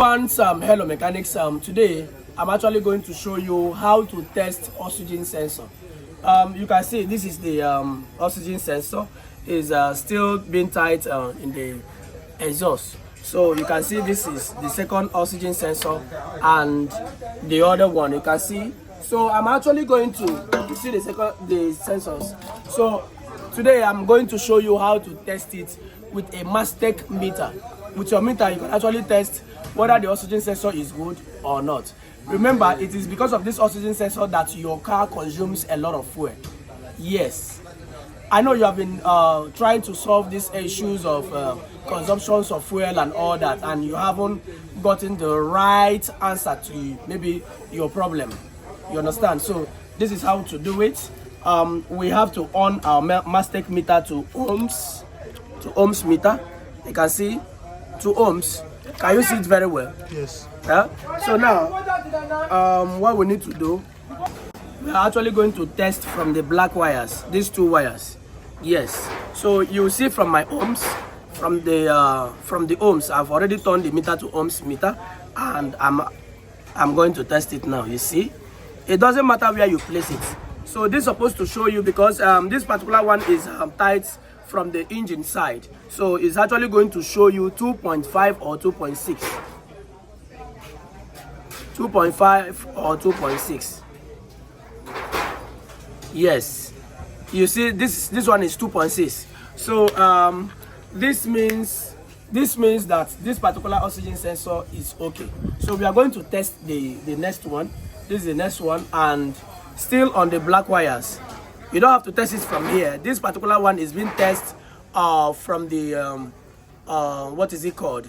Hello mechanics. Today I'm actually going to show you how to test oxygen sensor. You can see this is the oxygen sensor is still being tied in the exhaust. So you can see this is the second oxygen sensor and the other one you can see. So I'm actually going to see the sensors. So today I'm going to show you how to test it with a Mastech meter. With your meter you can actually test whether the oxygen sensor is good or not. Remember, it is because of this oxygen sensor that your car consumes a lot of fuel. Yes, I know you have been trying to solve these issues of consumptions of fuel and all that, and you haven't gotten the right answer to maybe your problem. You understand? So this is how to do it. We have to on our Mastech meter to ohms meter. You can see 2 ohms. Can you see it very well? Yes. Yeah. So now, what we need to do, we are actually going to test from the black wires, these 2 wires. Yes. So you see from my ohms, from the ohms, I've already turned the meter to ohms meter, and I'm going to test it now. You see, it doesn't matter where you place it. So this is supposed to show you because this particular one is tied from the engine side, so it's actually going to show you 2.5 or 2.6, 2.5 or 2.6. Yes, you see this one is 2.6. So this means that this particular oxygen sensor is okay. So we are going to test the next one. This is the next one, and still on the black wires. You don't have to test it from here. This particular one is being tested from the what is it called?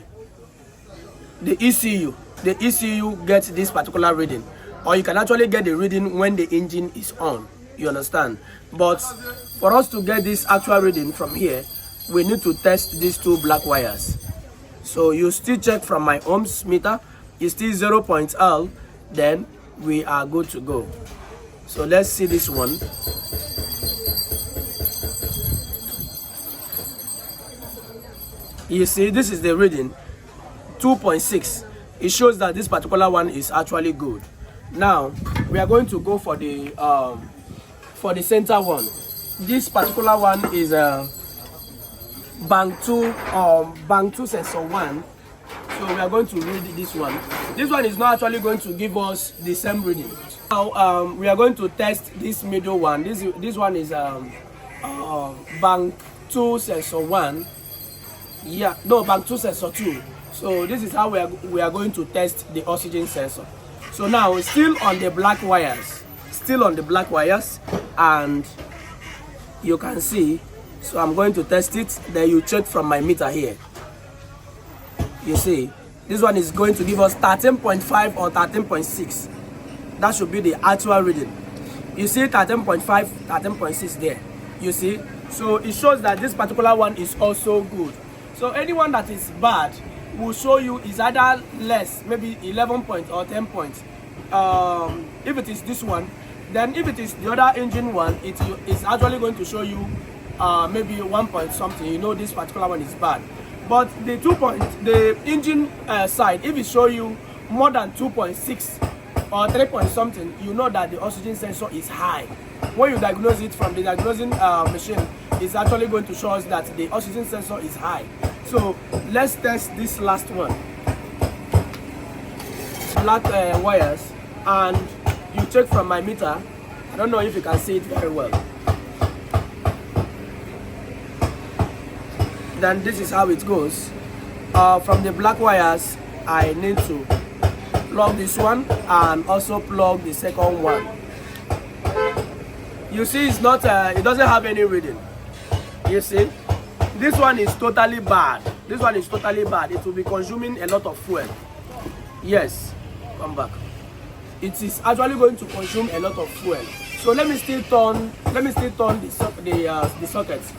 The ECU. The ECU gets this particular reading, or you can actually get the reading when the engine is on. You understand? But for us to get this actual reading from here, we need to test these 2 black wires. So you still check from my ohms meter. It's still 0.L. Then we are good to go. So let's see this one. You see, this is the reading, 2.6. It shows that this particular one is actually good. Now we are going to go for the center one. This particular one is bank 2 sensor 1. So we are going to read this one. This one is not actually going to give us the same reading. Now we are going to test this middle one. This one is bank 2 sensor 1. Yeah, no, bank 2 sensor 2. So this is how we are going to test the oxygen sensor. So now we're still on the black wires, and you can see. So I'm going to test it. Then you check from my meter here. You see, this one is going to give us 13.5 or 13.6. That should be the actual reading. You see 13.5, 13.6 there. You see, so it shows that this particular one is also good. So anyone that is bad will show you is either less, maybe 11 points or 10 points. If it is this one, then if it is the other engine one, it is actually going to show you maybe 1 point something. You know this particular one is bad. But the 2 point, the engine side, if it show you more than 2.6 or 3 point something, you know that the oxygen sensor is high. When you diagnose it from the diagnosing machine, it's actually going to show us that the oxygen sensor is high. So let's test this last one. Black wires, and you check from my meter. I don't know if you can see it very well. Then this is how it goes. From the black wires, I need to plug this one and also plug the second one. You see, it's not it doesn't have any reading. You see, this one is totally bad. This one is totally bad. It will be consuming a lot of fuel. Yes, come back. It is actually going to consume a lot of fuel. So let me still turn the sockets.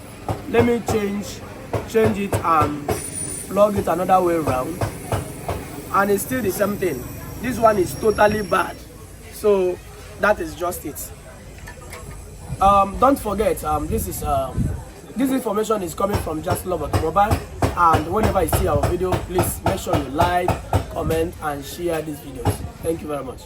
Let me change it and plug it another way around, and it's still the same thing. This one is totally bad. So that is just it. Don't forget, this information is coming from Just Love Automobile. And whenever you see our video, please make sure you like, comment, and share these videos. Thank you very much.